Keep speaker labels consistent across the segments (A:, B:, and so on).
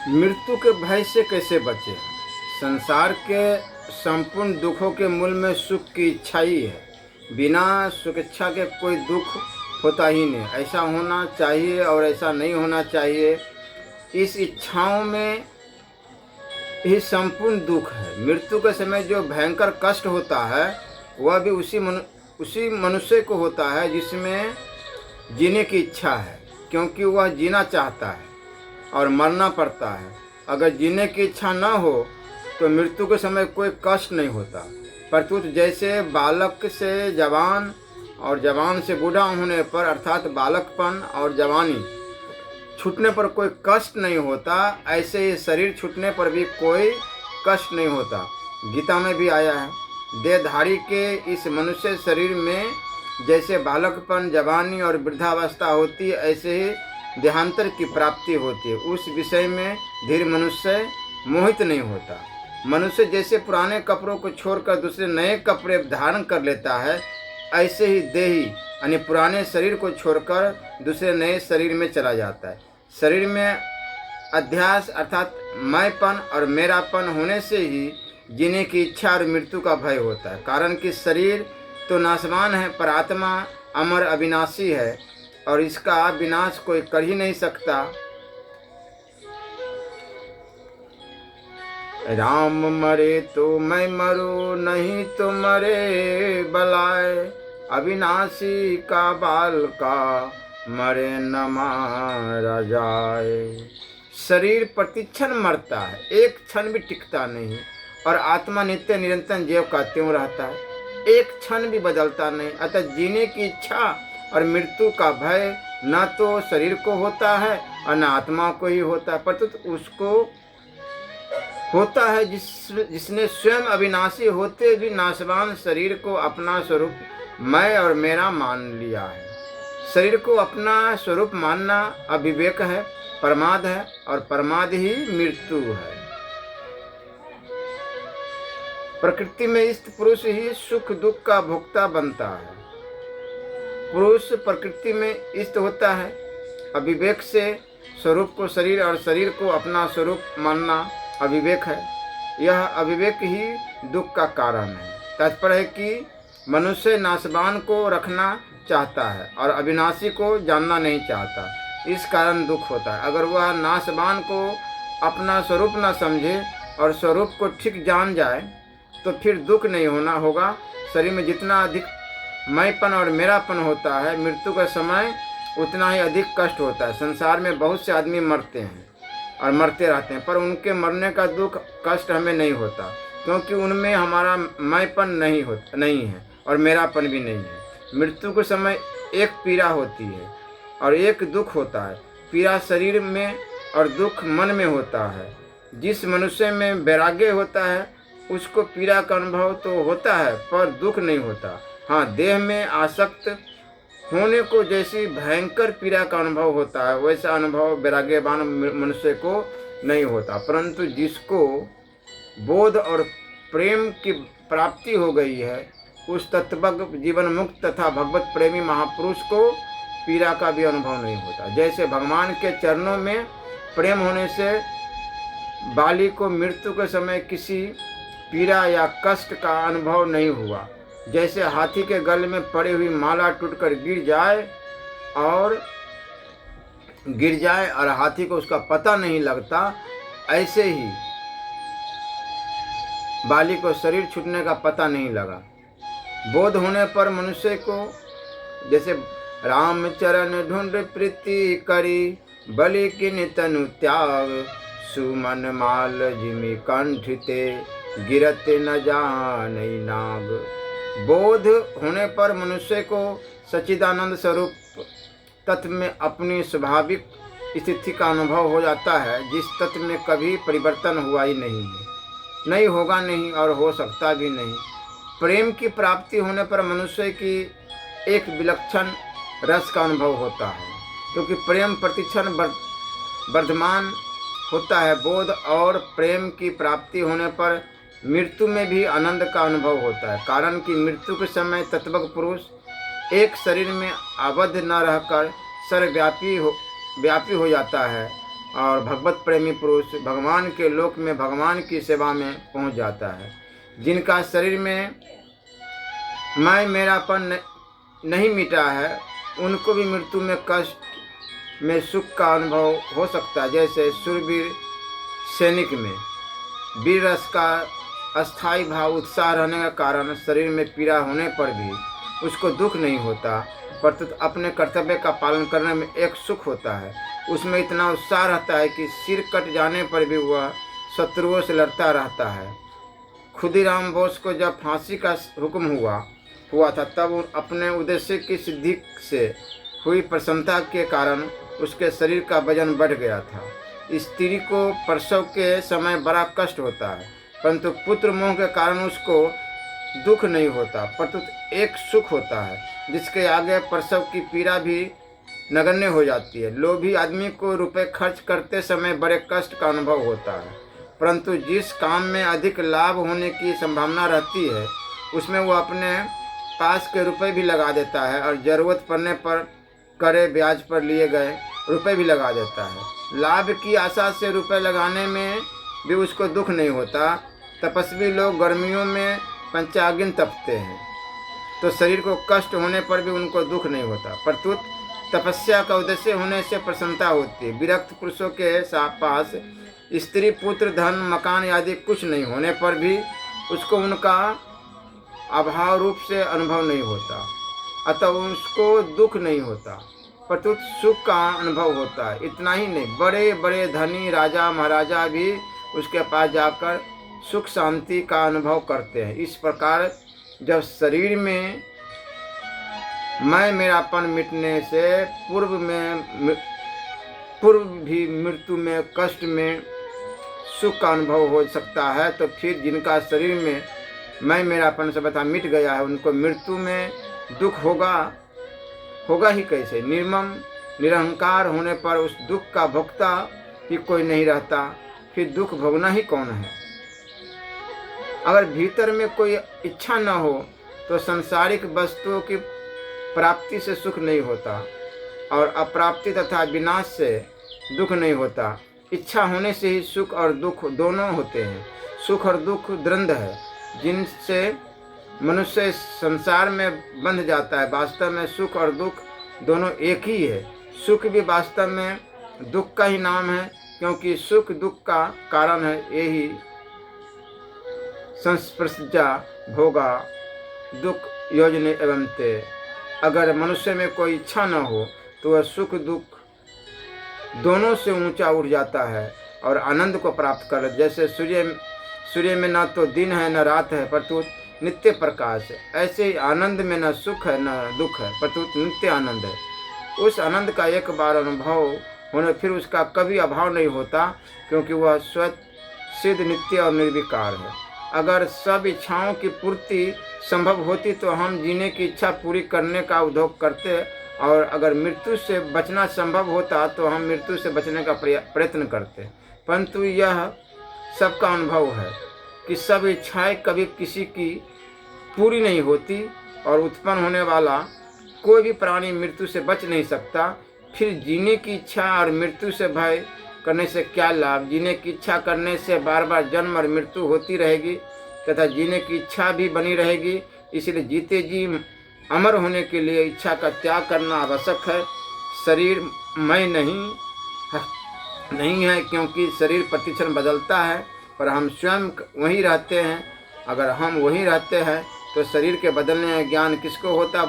A: मृत्यु के भय से कैसे बचे? संसार के संपूर्ण दुखों के मूल में सुख की इच्छा ही है। बिना सुख इच्छा के कोई दुख होता ही नहीं। ऐसा होना चाहिए और ऐसा नहीं होना चाहिए, इस इच्छाओं में ही संपूर्ण दुख है। मृत्यु के समय जो भयंकर कष्ट होता है वह भी उसी मनुष्य को होता है जिसमें जीने की इच्छा है, क्योंकि वह जीना चाहता है और मरना पड़ता है। अगर जीने की इच्छा न हो तो मृत्यु के समय कोई कष्ट नहीं होता। परंतु जैसे बालक से जवान और जवान से बूढ़ा होने पर, अर्थात बालकपन और जवानी छूटने पर कोई कष्ट नहीं होता, ऐसे ही शरीर छूटने पर भी कोई कष्ट नहीं होता। गीता में भी आया है, देहधारी के इस मनुष्य शरीर में जैसे बालकपन, जवानी और वृद्धावस्था होती है, ऐसे ही देहांतर की प्राप्ति होती है। उस विषय में धीर मनुष्य मोहित नहीं होता। मनुष्य जैसे पुराने कपड़ों को छोड़कर दूसरे नए कपड़े धारण कर लेता है, ऐसे ही देही यानी पुराने शरीर को छोड़कर दूसरे नए शरीर में चला जाता है। शरीर में अध्यास अर्थात मैंपन और मेरापन होने से ही जीने की इच्छा और मृत्यु का भय होता है। कारण कि शरीर तो नाशवान है, पर आत्मा अमर अविनाशी है और इसका विनाश कोई कर ही नहीं सकता। राम मरे तो मैं मरूं, नहीं तो मरे बलाए। अविनाशी का बाल का मरे न मारा जाए। शरीर प्रतिक्षण मरता है, एक क्षण भी टिकता नहीं, और आत्मा नित्य निरंतर ज्यों का त्यों रहता है, एक क्षण भी बदलता नहीं। अतः जीने की इच्छा और मृत्यु का भय न तो शरीर को होता है और न आत्मा को ही होता है, परंतु उसको होता है जिसने स्वयं अविनाशी होते भी नाशवान शरीर को अपना स्वरूप मैं और मेरा मान लिया है। शरीर को अपना स्वरूप मानना अविवेक है, प्रमाद है, और प्रमाद ही मृत्यु है। प्रकृति में स्थित पुरुष ही सुख दुख का भोक्ता बनता है। पुरुष प्रकृति में स्थित होता है। अविवेक से स्वरूप को शरीर और शरीर को अपना स्वरूप मानना अविवेक है। यह अविवेक ही दुख का कारण है। तात्पर्य है कि मनुष्य नाशवान को रखना चाहता है और अविनाशी को जानना नहीं चाहता, इस कारण दुख होता है। अगर वह नाशवान को अपना स्वरूप न समझे और स्वरूप को ठीक जान जाए तो फिर दुख नहीं होगा। शरीर में जितना अधिक मैंपन और मेरापन होता है, मृत्यु का समय उतना ही अधिक कष्ट होता है। संसार में बहुत से आदमी मरते हैं और मरते रहते हैं, पर उनके मरने का दुख कष्ट हमें नहीं होता, क्योंकि उनमें हमारा मैंपन नहीं है और मेरापन भी नहीं है। मृत्यु के समय एक पीड़ा होती है और एक दुख होता है। पीड़ा शरीर में और दुख मन में होता है। जिस मनुष्य में वैराग्य होता है उसको पीड़ा का अनुभव तो होता है, पर दुख नहीं होता। हाँ, देह में आसक्त होने को जैसी भयंकर पीड़ा का अनुभव होता है, वैसा अनुभव वैराग्यवान मनुष्य को नहीं होता। परंतु जिसको बोध और प्रेम की प्राप्ति हो गई है, उस तत्वज्ञ जीवन मुक्त तथा भगवत प्रेमी महापुरुष को पीड़ा का भी अनुभव नहीं होता। जैसे भगवान के चरणों में प्रेम होने से बाली को मृत्यु के समय किसी पीड़ा या कष्ट का अनुभव नहीं हुआ। जैसे हाथी के गले में पड़ी हुई माला टूटकर गिर जाए और हाथी को उसका पता नहीं लगता, ऐसे ही बाली को शरीर छूटने का पता नहीं लगा। बोध होने पर मनुष्य को जैसे राम चरण ढूंढ प्रीति करी, बलि किन तनु त्याग, सुमन माल जिमि कंठिते, गिरत न जानई नाग। बोध होने पर मनुष्य को सच्चिदानंद स्वरूप तत्व में अपनी स्वाभाविक स्थिति का अनुभव हो जाता है, जिस तत्व में कभी परिवर्तन हुआ ही नहीं है, नहीं होगा नहीं और हो सकता भी नहीं। प्रेम की प्राप्ति होने पर मनुष्य की एक विलक्षण रस का अनुभव होता है, क्योंकि प्रेम प्रतिक्षण वर्धमान होता है। बोध और प्रेम की प्राप्ति होने पर मृत्यु में भी आनंद का अनुभव होता है। कारण कि मृत्यु के समय तत्वज्ञ पुरुष एक शरीर में आबद्ध न रहकर सर्वव्यापी हो जाता है और भगवत प्रेमी पुरुष भगवान के लोक में भगवान की सेवा में पहुंच जाता है। जिनका शरीर में मैं मेरापन नहीं मिटा है, उनको भी मृत्यु में कष्ट में सुख का अनुभव हो सकता है। जैसे शूरवीर सैनिक में वीर रस का अस्थायी भाव उत्साह रहने का कारण शरीर में पीड़ा होने पर भी उसको दुख नहीं होता, परंतु अपने कर्तव्य का पालन करने में एक सुख होता है। उसमें इतना उत्साह रहता है कि सिर कट जाने पर भी वह शत्रुओं से लड़ता रहता है। खुदीराम बोस को जब फांसी का हुक्म हुआ था, तब अपने उद्देश्य की सिद्धि से हुई प्रसन्नता के कारण उसके शरीर का वजन बढ़ गया था। स्त्री को प्रसव के समय बड़ा कष्ट होता है, परंतु पुत्र मोह के कारण उसको दुख नहीं होता, परंतु एक सुख होता है जिसके आगे प्रसव की पीड़ा भी नगण्य हो जाती है। लोभी आदमी को रुपए खर्च करते समय बड़े कष्ट का अनुभव होता है, परंतु जिस काम में अधिक लाभ होने की संभावना रहती है उसमें वो अपने पास के रुपए भी लगा देता है और ज़रूरत पड़ने पर करे ब्याज पर लिए गए रुपए भी लगा देता है। लाभ की आशा से रुपए लगाने में भी उसको दुख नहीं होता। तपस्वी लोग गर्मियों में पंचाग्नि तपते हैं तो शरीर को कष्ट होने पर भी उनको दुख नहीं होता, परंतु तपस्या का उद्देश्य होने से प्रसन्नता होती है। विरक्त पुरुषों के पास स्त्री पुत्र धन मकान आदि कुछ नहीं होने पर भी उसको उनका अभाव रूप से अनुभव नहीं होता, अतः उसको दुख नहीं होता, परंतु सुख का अनुभव होता है। इतना ही नहीं, बड़े बड़े धनी राजा महाराजा भी उसके पास जाकर सुख शांति का अनुभव करते हैं। इस प्रकार जब शरीर में मैं मेरापन मिटने से पूर्व भी मृत्यु में कष्ट में सुख का अनुभव हो सकता है, तो फिर जिनका शरीर में मैं मेरापन से बता मिट गया है, उनको मृत्यु में दुख होगा ही कैसे। निर्मम निरहंकार होने पर उस दुख का भोक्ता ही कोई नहीं रहता, फिर दुख भोगना ही कौन है। अगर भीतर में कोई इच्छा न हो तो सांसारिक वस्तुओं की प्राप्ति से सुख नहीं होता और अप्राप्ति तथा विनाश से दुख नहीं होता। इच्छा होने से ही सुख और दुख दोनों होते हैं। सुख और दुख द्वंद्व है जिनसे मनुष्य संसार में बंध जाता है। वास्तव में सुख और दुख दोनों एक ही है। सुख भी वास्तव में दुख का ही नाम है, क्योंकि सुख दुख का कारण है। यही संस्पृशजा भोगा दुख योजने एवं ते। अगर मनुष्य में कोई इच्छा न हो तो वह सुख दुख दोनों से ऊंचा उठ जाता है और आनंद को प्राप्त कर। जैसे सूर्य में न तो दिन है न रात है, परंतु नित्य प्रकाश है, ऐसे ही आनंद में न सुख है न दुख है, परंतु नित्य आनंद है। उस आनंद का एक बार अनुभव होने फिर उसका कभी अभाव नहीं होता, क्योंकि वह स्वतः सिद्ध नित्य और निर्विकार है। अगर सब इच्छाओं की पूर्ति संभव होती तो हम जीने की इच्छा पूरी करने का उद्योग करते, और अगर मृत्यु से बचना संभव होता तो हम मृत्यु से बचने का प्रयत्न करते। परंतु यह सबका अनुभव है कि सब इच्छाएं कभी किसी की पूरी नहीं होती, और उत्पन्न होने वाला कोई भी प्राणी मृत्यु से बच नहीं सकता। फिर जीने की इच्छा और मृत्यु से भय करने से क्या लाभ। जीने की इच्छा करने से बार बार जन्म और मृत्यु होती रहेगी तथा जीने की इच्छा भी बनी रहेगी। इसलिए जीते जी अमर होने के लिए इच्छा का त्याग करना आवश्यक है। शरीर मैं नहीं है, क्योंकि शरीर प्रतिक्षण बदलता है, पर हम स्वयं वहीं रहते हैं। अगर हम वहीं रहते हैं तो शरीर के बदलने का ज्ञान किसको होता?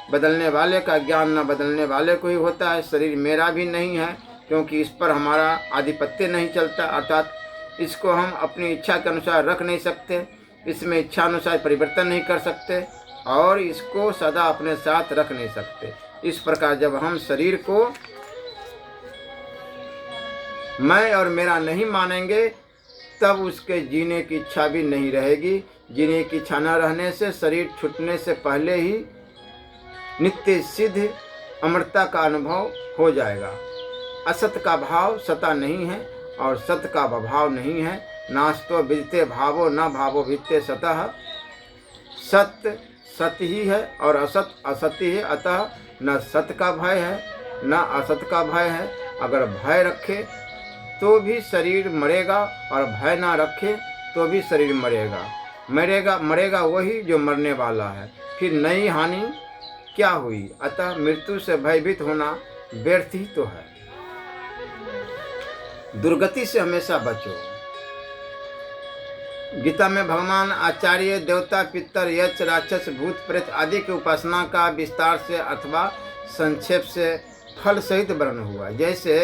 A: बदलने वाले का ज्ञान न बदलने वाले को ही होता है। शरीर मेरा भी नहीं है, क्योंकि इस पर हमारा आधिपत्य नहीं चलता, अर्थात इसको हम अपनी इच्छा के अनुसार रख नहीं सकते, इसमें इच्छा अनुसार परिवर्तन नहीं कर सकते और इसको सदा अपने साथ रख नहीं सकते। इस प्रकार जब हम शरीर को मैं और मेरा नहीं मानेंगे तब उसके जीने की इच्छा भी नहीं रहेगी। जीने की इच्छा न रहने से शरीर छूटने से पहले ही नित्य सिद्ध अमरता का अनुभव हो जाएगा। असत का भाव सता नहीं है और सत का भाव नहीं है। नास्तो विदिते भावो न भावो विदिते सतः। सत्य सत्य ही है और असत असत्य है, अतः न सत्य का भय है न असत का भय है। अगर भय रखे तो भी शरीर मरेगा और भय ना रखे तो भी शरीर मरेगा वही जो मरने वाला है, फिर नई हानि क्या हुई। अतः मृत्यु से भयभीत होना व्यर्थ ही तो है। दुर्गति से हमेशा बचो। गीता में भगवान आचार्य देवता, पितर, यक्ष, राक्षस, भूत, प्रेत आदि की उपासना का विस्तार से अथवा संक्षेप से फल सहित वर्णन हुआ। जैसे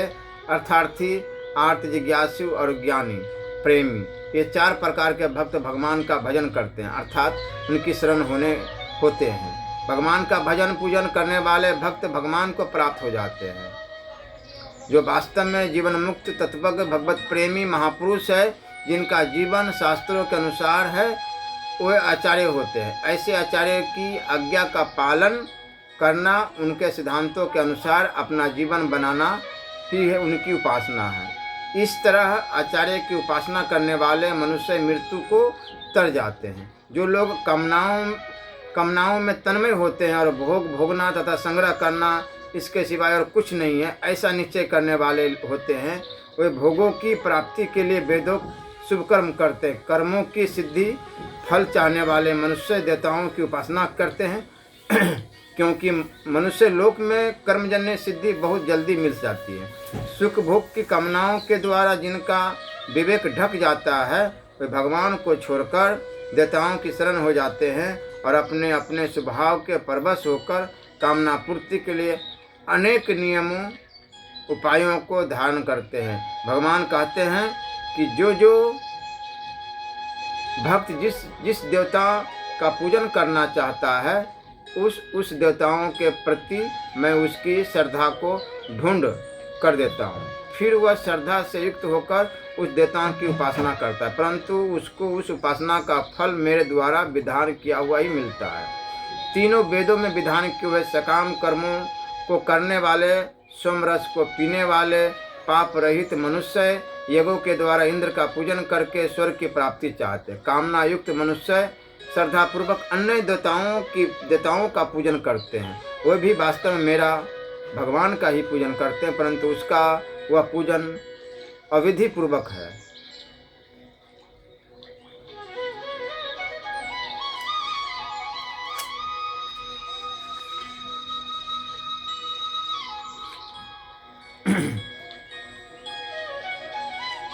A: अर्थार्थी, आर्त, जिज्ञासु और ज्ञानी, प्रेमी, ये 4 प्रकार के भक्त भगवान का भजन करते हैं, अर्थात उनकी शरण होते हैं। भगवान का भजन पूजन करने वाले भक्त भगवान को प्राप्त हो जाते हैं। जो वास्तव में जीवन मुक्त तत्वज्ञ भगवत प्रेमी महापुरुष है, जिनका जीवन शास्त्रों के अनुसार है, वे आचार्य होते हैं। ऐसे आचार्य की आज्ञा का पालन करना, उनके सिद्धांतों के अनुसार अपना जीवन बनाना ही है उनकी उपासना है। इस तरह आचार्य की उपासना करने वाले मनुष्य मृत्यु को तर जाते हैं। जो लोग कामनाओं में तन्मय होते हैं और भोगना तथा संग्रह करना इसके सिवाय और कुछ नहीं है, ऐसा निश्चय करने वाले होते हैं, वे भोगों की प्राप्ति के लिए वेदोक्त शुभ कर्म करते हैं। कर्मों की सिद्धि फल चाहने वाले मनुष्य देवताओं की उपासना करते हैं क्योंकि मनुष्य लोक में कर्मजन्य सिद्धि बहुत जल्दी मिल जाती है। सुख भोग की कामनाओं के द्वारा जिनका विवेक ढक जाता है, वे भगवान को छोड़कर देवताओं की शरण हो जाते हैं और अपने अपने स्वभाव के परवश होकर कामना पूर्ति के लिए अनेक नियमों उपायों को धारण करते हैं। भगवान कहते हैं कि जो भक्त जिस देवता का पूजन करना चाहता है, उस देवताओं के प्रति मैं उसकी श्रद्धा को ढूंढ कर देता हूँ। फिर वह श्रद्धा से युक्त होकर उस देवताओं की उपासना करता है, परंतु उसको उस उपासना का फल मेरे द्वारा विधान किया हुआ ही मिलता है। तीनों वेदों में विधान किए हुए सकाम कर्मों को करने वाले, सोमरस को पीने वाले, पाप रहित मनुष्य यज्ञों के द्वारा इंद्र का पूजन करके स्वर्ग की प्राप्ति चाहते। कामना युक्त मनुष्य श्रद्धापूर्वक अन्य देवताओं का पूजन करते हैं। वे भी वास्तव में मेरा भगवान का ही पूजन करते हैं, परंतु उसका वह पूजन अविधि पूर्वक है।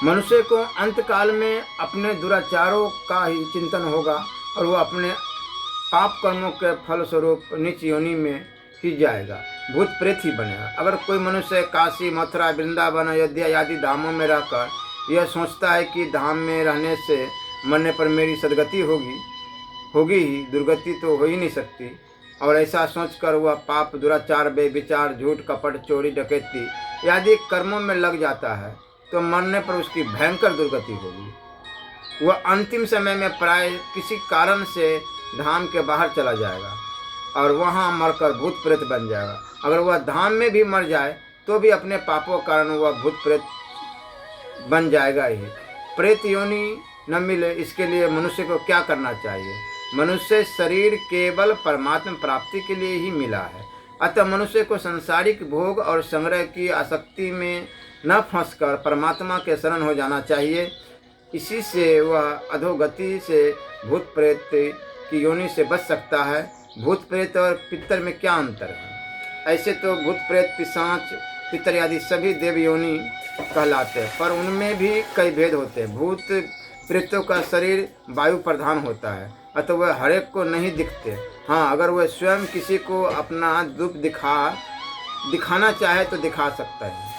A: मनुष्य को अंतकाल में अपने दुराचारों का ही चिंतन होगा और वह अपने पाप कर्मों के फल स्वरूप नीच योनि में ही जाएगा, भूत प्रेत ही बनेगा। अगर कोई मनुष्य काशी, मथुरा, वृंदावन, अयोध्या आदि धामों में रहकर यह सोचता है कि धाम में रहने से मरने पर मेरी सदगति होगी ही, दुर्गति तो हो ही नहीं सकती, और ऐसा सोचकर वह पाप, दुराचार, बेविचार, झूठ, कपट, चोरी, डकैती आदि कर्मों में लग जाता है, तो मरने पर उसकी भयंकर दुर्गति होगी। वह अंतिम समय में प्राय किसी कारण से धाम के बाहर चला जाएगा और वहाँ मरकर भूत प्रेत बन जाएगा। अगर वह धाम में भी मर जाए तो भी अपने पापों कारण वह भूत प्रेत बन जाएगा ही। प्रेत योनि न मिले, इसके लिए मनुष्य को क्या करना चाहिए? मनुष्य शरीर केवल परमात्मा प्राप्ति के लिए ही मिला है, अतः मनुष्य को सांसारिक भोग और संग्रह की आसक्ति में न फंसकर परमात्मा के शरण हो जाना चाहिए। इसी से वह अधोगति से भूत प्रेत की योनि से बच सकता है। भूत प्रेत और पितर में क्या अंतर है? ऐसे तो भूत प्रेत, पिशाच, पितर आदि सभी देव योनि कहलाते हैं, पर उनमें भी कई भेद होते हैं। भूत प्रेतों का शरीर वायु प्रधान होता है, अतः वह हरेक को नहीं दिखते। हाँ, अगर वह स्वयं किसी को अपना दुख दिखाना चाहे तो दिखा सकता है।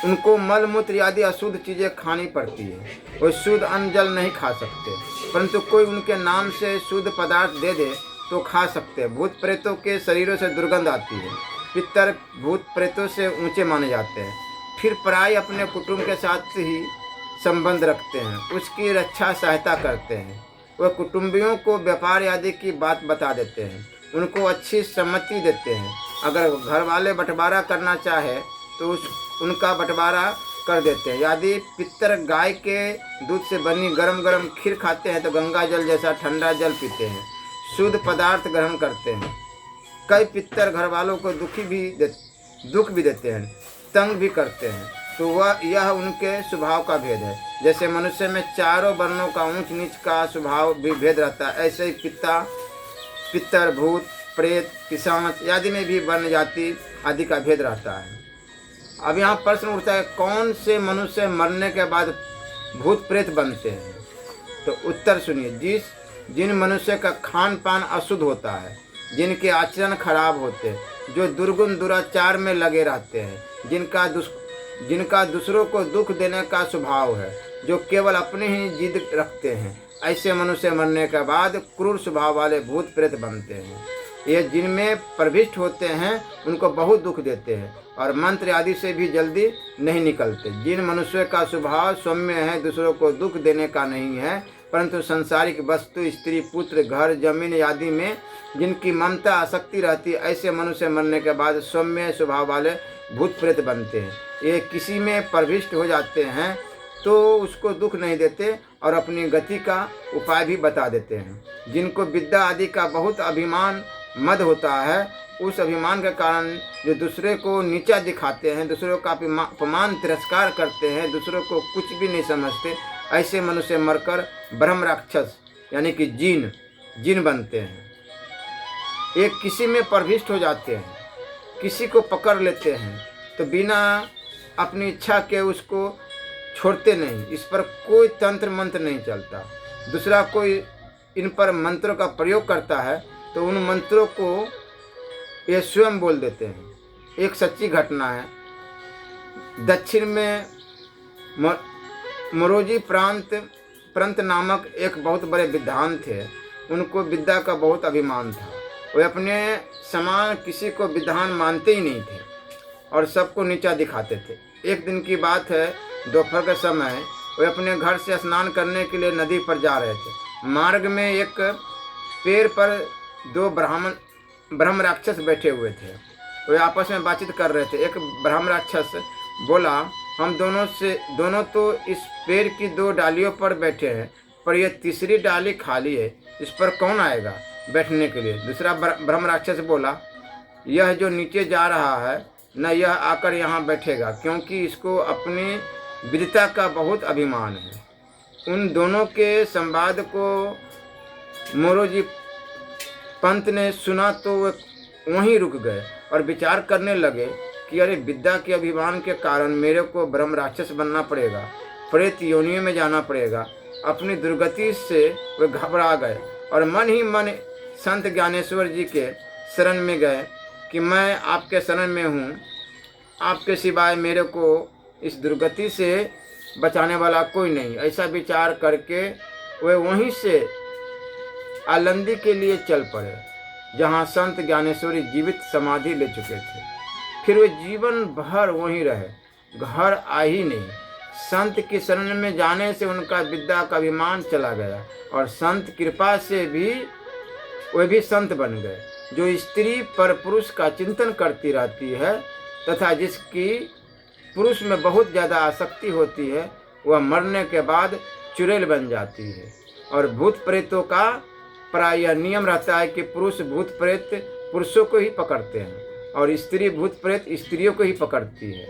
A: उनको मल मूत्र आदि अशुद्ध चीज़ें खानी पड़ती है, वो शुद्ध अन्न जल नहीं खा सकते, परंतु कोई उनके नाम से शुद्ध पदार्थ दे दे तो खा सकते हैं। भूत प्रेतों के शरीरों से दुर्गंध आती है। पितर भूत प्रेतों से ऊंचे माने जाते हैं, फिर प्राय अपने कुटुंब के साथ ही संबंध रखते हैं, उसकी रक्षा सहायता करते हैं। वह कुटुंबियों को व्यापार आदि की बात बता देते हैं, उनको अच्छी सम्मति देते हैं। अगर घर वाले बंटवारा करना चाहे तो उनका बंटवारा कर देते हैं। यदि पितर गाय के दूध से बनी गरम गरम खीर खाते हैं तो गंगा जल जैसा ठंडा जल पीते हैं, शुद्ध पदार्थ ग्रहण करते हैं। कई पितर घर वालों को दुख भी देते हैं। तंग भी करते हैं। तो वह यह उनके स्वभाव का भेद है। जैसे मनुष्य में चारों वर्णों का ऊंच नीच का स्वभाव भी भेद रहता है, ऐसे ही पितर, भूत, प्रेत, पिशाच आदि में भी वर्ण जाति आदि का भेद रहता है। अब यहाँ प्रश्न उठता है, कौन से मनुष्य मरने के बाद भूत प्रेत बनते हैं? तो उत्तर सुनिए, जिन मनुष्य का खान पान अशुद्ध होता है, जिनके आचरण खराब होते हैं, जो दुर्गुण दुराचार में लगे रहते हैं, जिनका दूसरों को दुख देने का स्वभाव है, जो केवल अपनी ही जिद रखते हैं, ऐसे मनुष्य मरने के बाद क्रूर स्वभाव वाले भूत प्रेत बनते हैं। ये जिनमें प्रविष्ट होते हैं उनको बहुत दुख देते हैं और मंत्र आदि से भी जल्दी नहीं निकलते। जिन मनुष्यों का स्वभाव सौम्य है, दूसरों को दुख देने का नहीं है, परंतु संसारिक वस्तु, स्त्री, पुत्र, घर, जमीन आदि में जिनकी ममता आसक्ति रहती है, ऐसे मनुष्य मरने के बाद सौम्य स्वभाव वाले भूत प्रेत बनते हैं। ये किसी में प्रविष्ट हो जाते हैं तो उसको दुख नहीं देते और अपनी गति का उपाय भी बता देते हैं। जिनको विद्या आदि का बहुत अभिमान मद होता है, उस अभिमान के कारण जो दूसरे को नीचा दिखाते हैं, दूसरों का अपमान तिरस्कार करते हैं, दूसरों को कुछ भी नहीं समझते, ऐसे मनुष्य मरकर ब्रह्म राक्षस यानी कि जिन बनते हैं। एक किसी में प्रविष्ट हो जाते हैं, किसी को पकड़ लेते हैं तो बिना अपनी इच्छा के उसको छोड़ते नहीं। इस पर कोई तंत्र मंत्र नहीं चलता। दूसरा कोई इन पर मंत्रों का प्रयोग करता है तो उन मंत्रों को ये स्वयं बोल देते हैं। एक सच्ची घटना है, दक्षिण में मोरोजी प्रांत नामक एक बहुत बड़े विद्वान थे। उनको विद्या का बहुत अभिमान था। वे अपने समान किसी को विद्वान मानते ही नहीं थे और सबको नीचा दिखाते थे। एक दिन की बात है, दोपहर के समय वे अपने घर से स्नान करने के लिए नदी पर जा रहे थे। मार्ग में एक पेड़ पर दो ब्रह्म राक्षस बैठे हुए थे। वे आपस में बातचीत कर रहे थे। एक ब्रह्म राक्षस बोला, हम दोनों तो इस पेड़ की दो डालियों पर बैठे हैं, पर यह तीसरी डाली खाली है, इस पर कौन आएगा बैठने के लिए? दूसरा ब्रह्म राक्षस बोला, यह जो नीचे जा रहा है न यह आकर यहाँ बैठेगा, क्योंकि इसको अपनी विद्वता का बहुत अभिमान है। उन दोनों के संवाद को मोरोजी पंत ने सुना तो वे वहीं रुक गए और विचार करने लगे कि अरे, विद्या के अभिमान के कारण मेरे को ब्रह्म राक्षस बनना पड़ेगा, प्रेत योनियों में जाना पड़ेगा। अपनी दुर्गति से वे घबरा गए और मन ही मन संत ज्ञानेश्वर जी के शरण में गए कि मैं आपके शरण में हूँ, आपके सिवाय मेरे को इस दुर्गति से बचाने वाला कोई नहीं। ऐसा विचार करके वे वहीं से आलंदी के लिए चल पड़े, जहाँ संत ज्ञानेश्वरी जीवित समाधि ले चुके थे। फिर वे जीवन भर वहीं रहे, घर आ ही नहीं। संत की शरण में जाने से उनका विद्या का अभिमान चला गया और संत कृपा से भी वे भी संत बन गए। जो स्त्री पर पुरुष का चिंतन करती रहती है तथा जिसकी पुरुष में बहुत ज़्यादा आसक्ति होती है, वह मरने के बाद चुड़ैल बन जाती है। और भूत प्रेतों का प्रायः नियम रहता है कि पुरुष भूत प्रेत पुरुषों को ही पकड़ते हैं और स्त्री भूत प्रेत स्त्रियों को ही पकड़ती है,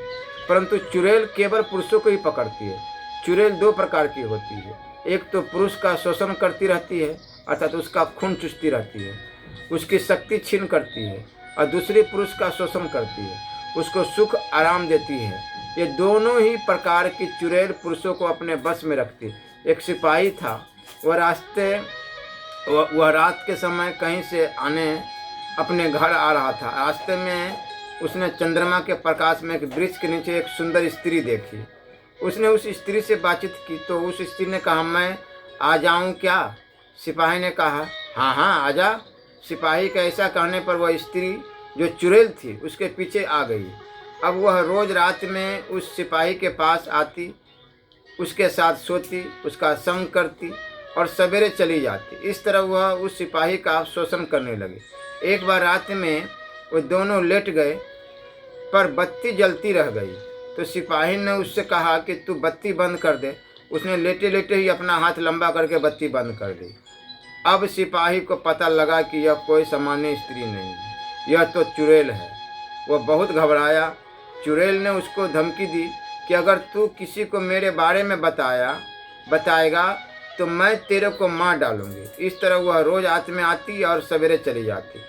A: परंतु चुड़ैल केवल पुरुषों को ही पकड़ती है। चुड़ैल दो प्रकार की होती है, एक तो पुरुष का शोषण करती रहती है, अर्थात उसका खून चूसती रहती है, उसकी शक्ति छीन करती है, और दूसरी पुरुष का शोषण करती है, उसको सुख आराम देती है। ये दोनों ही प्रकार की चुड़ैल पुरुषों को अपने बस में रखती। एक सिपाही था, वह रात के समय कहीं से अपने घर आ रहा था। रास्ते में उसने चंद्रमा के प्रकाश में एक वृक्ष के नीचे एक सुंदर स्त्री देखी। उसने उस स्त्री से बातचीत की तो उस स्त्री ने कहा, मैं आ जाऊं क्या? सिपाही ने कहा, हाँ हाँ आ जा। सिपाही के ऐसा कहने पर वह स्त्री जो चुड़ैल थी उसके पीछे आ गई। अब वह रोज रात में उस सिपाही के पास आती, उसके साथ सोती, उसका संग करती और सवेरे चली जाती। इस तरह वह उस सिपाही का शोषण करने लगी। एक बार रात में वो दोनों लेट गए पर बत्ती जलती रह गई तो सिपाही ने उससे कहा कि तू बत्ती बंद कर दे। उसने लेटे लेटे ही अपना हाथ लंबा करके बत्ती बंद कर दी। अब सिपाही को पता लगा कि यह कोई सामान्य स्त्री नहीं है, यह तो चुड़ैल है। वह बहुत घबराया चुड़ैल ने उसको धमकी दी कि अगर तू किसी को मेरे बारे में बताएगा तो मैं तेरे को मार डालूंगी। इस तरह वह रोज रात में आती और सवेरे चली जाती।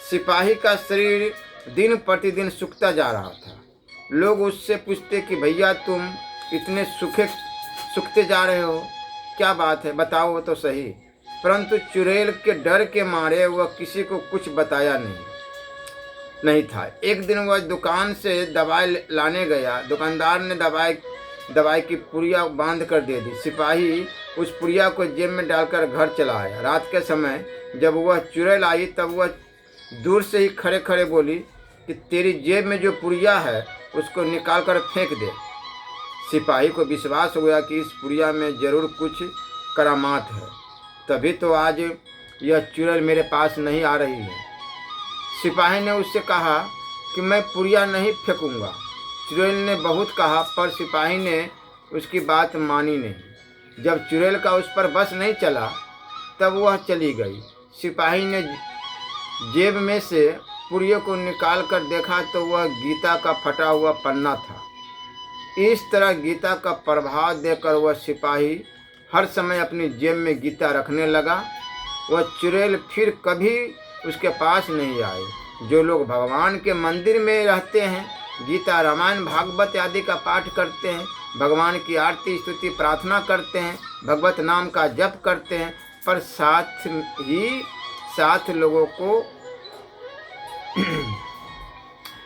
A: सिपाही का शरीर दिन प्रतिदिन सूखता जा रहा था। लोग उससे पूछते कि भैया तुम इतने सूखते जा रहे हो, क्या बात है, बताओ तो सही। परंतु चुड़ैल के डर के मारे वह किसी को कुछ बताया नहीं था। एक दिन वह दुकान से दवाई लाने गया। दुकानदार ने दवाई की पुड़िया बांध कर दे दी। सिपाही उस पुड़िया को जेब में डालकर घर चला आया। रात के समय जब वह चुड़ैल आई तब वह दूर से ही खड़े खड़े बोली कि तेरी जेब में जो पुड़िया है उसको निकाल कर फेंक दे। सिपाही को विश्वास हो गया कि इस पुड़िया में जरूर कुछ करामात है, तभी तो आज यह चुड़ैल मेरे पास नहीं आ रही है। सिपाही ने उससे कहा कि मैं पुड़िया नहीं फेंकूंगा। चुड़ैल ने बहुत कहा पर सिपाही ने उसकी बात मानी नहीं। जब चुड़ैल का उस पर बस नहीं चला तब वह चली गई। सिपाही ने जेब में से पुड़िया को निकाल कर देखा तो वह गीता का फटा हुआ पन्ना था। इस तरह गीता का प्रभाव देकर वह सिपाही हर समय अपनी जेब में गीता रखने लगा। वह चुड़ैल फिर कभी उसके पास नहीं आए। जो लोग भगवान के मंदिर में रहते हैं, गीता रामायण भागवत आदि का पाठ करते हैं, भगवान की आरती स्तुति प्रार्थना करते हैं, भगवत नाम का जप करते हैं, पर साथ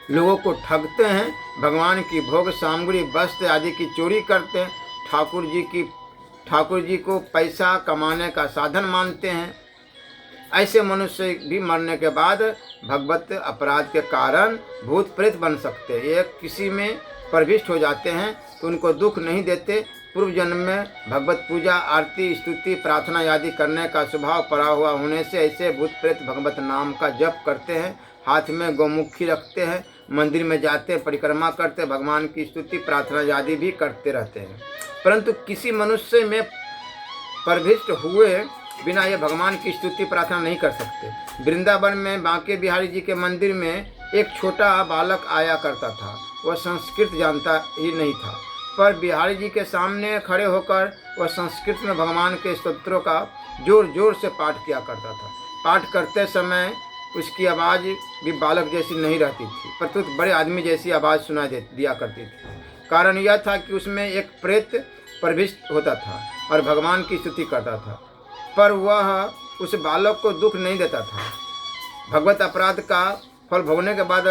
A: लोगों को ठगते हैं, भगवान की भोग सामग्री वस्त्र आदि की चोरी करते हैं, ठाकुर जी को पैसा कमाने का साधन मानते हैं। ऐसे मनुष्य भी मरने के बाद भगवत अपराध के कारण भूत प्रेत बन सकते हैं। ये किसी में प्रविष्ट हो जाते हैं तो उनको दुख नहीं देते। पूर्व जन्म में भगवत पूजा आरती स्तुति प्रार्थना आदि करने का स्वभाव पड़ा हुआ होने से ऐसे भूत प्रेत भगवत नाम का जप करते हैं, हाथ में गौमुखी रखते हैं, मंदिर में जाते परिक्रमा करते, भगवान की स्तुति प्रार्थना आदि भी करते रहते हैं। परंतु किसी मनुष्य में प्रविष्ट हुए बिना ये भगवान की स्तुति प्रार्थना नहीं कर सकते। वृंदावन में बांके बिहारी जी के मंदिर में एक छोटा बालक आया करता था। वह संस्कृत जानता ही नहीं था, पर बिहारी जी के सामने खड़े होकर वह संस्कृत में भगवान के स्तोत्रों का जोर जोर से पाठ किया करता था। पाठ करते समय उसकी आवाज़ भी बालक जैसी नहीं रहती थी, प्रत्युत बड़े आदमी जैसी आवाज़ सुनाई दिया करती थी। कारण यह था कि उसमें एक प्रेत प्रविष्ट होता था और भगवान की स्तुति करता था, पर वह उस बालक को दुख नहीं देता था। भगवत अपराध का फल भोगने के बाद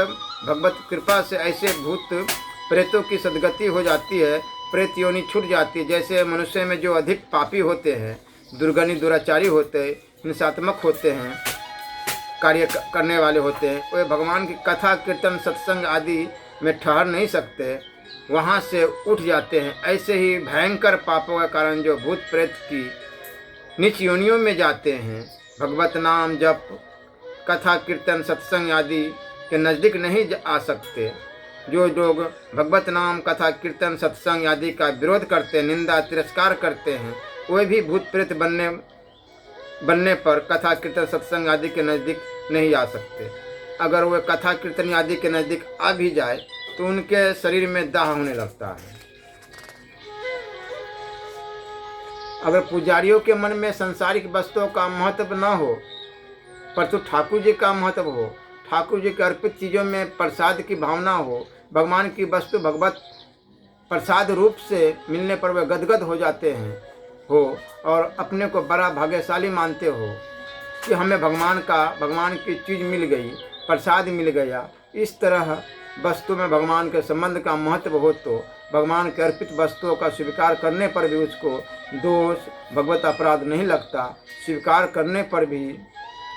A: भगवत कृपा से ऐसे भूत प्रेतों की सद्गति हो जाती है, प्रेत योनि छूट जाती है। जैसे मनुष्य में जो अधिक पापी होते हैं, दुर्गुणी दुराचारी होते हैं, हिंसात्मक होते हैं, कार्य करने वाले होते हैं, वे भगवान की कथा कीर्तन सत्संग आदि में ठहर नहीं सकते, वहाँ से उठ जाते हैं। ऐसे ही भयंकर पापों के कारण जो भूत प्रेत की नीच योनियों में जाते हैं, भगवत नाम जप कथा कीर्तन सत्संग आदि के नज़दीक नहीं आ सकते। जो लोग भगवत नाम कथा कीर्तन सत्संग आदि का विरोध करते हैं, निंदा तिरस्कार करते हैं, वे भी भूत प्रेत बनने पर कथा कीर्तन सत्संग आदि के नज़दीक नहीं आ सकते। अगर वे कथा कीर्तन आदि के नज़दीक आ भी जाए तो उनके शरीर में दाह होने लगता है। अगर पुजारियों के मन में सांसारिक वस्तुओं का महत्व न हो, परंतु ठाकुर जी का महत्व हो, ठाकुर जी के अर्पित चीज़ों में प्रसाद की भावना हो, भगवान की वस्तु भगवत प्रसाद रूप से मिलने पर वे गदगद हो जाते हैं और अपने को बड़ा भाग्यशाली मानते हो कि हमें भगवान की चीज़ मिल गई, प्रसाद मिल गया। इस तरह वस्तु में भगवान के संबंध का महत्व हो तो भगवान के अर्पित वस्तुओं का स्वीकार करने पर भी उसको दोष भगवत अपराध नहीं लगता, स्वीकार करने पर भी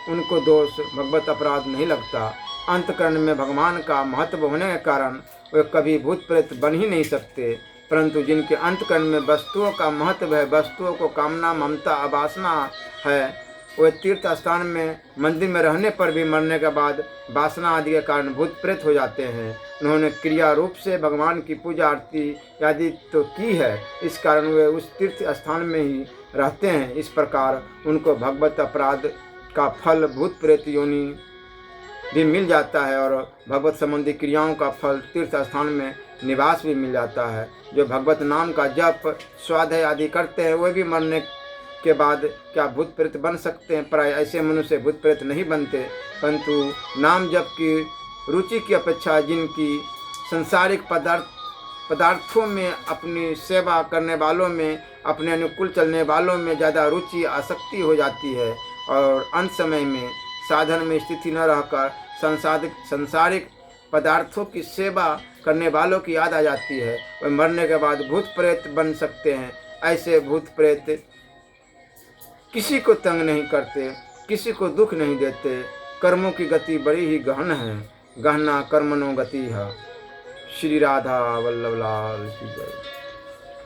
A: उनको दोष भगवत अपराध नहीं लगता। अंतकरण में भगवान का महत्व होने के कारण वे कभी भूत प्रेत बन ही नहीं सकते। परंतु जिनके अंतकरण में वस्तुओं का महत्व है, वस्तुओं को कामना ममता अवासना है, वे तीर्थ स्थान में मंदिर में रहने पर भी मरने के बाद वासना आदि के कारण भूत प्रेत हो जाते हैं। उन्होंने क्रिया रूप से भगवान की पूजा आरती आदि तो की है, इस कारण वे उस तीर्थ स्थान में ही रहते हैं। इस प्रकार उनको भगवत अपराध का फल भूत प्रेत योनि भी मिल जाता है और भगवत संबंधी क्रियाओं का फल तीर्थ स्थान में निवास भी मिल जाता है। जो भगवत नाम का जप स्वाध्याय आदि करते हैं वे भी मरने के बाद क्या भूत प्रेत बन सकते हैं? प्राय ऐसे मनुष्य भूत प्रेत नहीं बनते, परंतु नाम जप की रुचि की अपेक्षा जिनकी सांसारिक पदार्थों में अपनी सेवा करने वालों में, अपने अनुकूल चलने वालों में ज़्यादा रुचि आसक्ति हो जाती है और अंत समय में साधन में स्थिति न रहकर सांसारिक पदार्थों की सेवा करने वालों की याद आ जाती है, वह मरने के बाद भूत प्रेत बन सकते हैं। ऐसे भूत प्रेत किसी को तंग नहीं करते, किसी को दुख नहीं देते। कर्मों की गति बड़ी ही गहन है, गहना कर्मणों गति है। श्री राधा वल्लभ लाल की जय।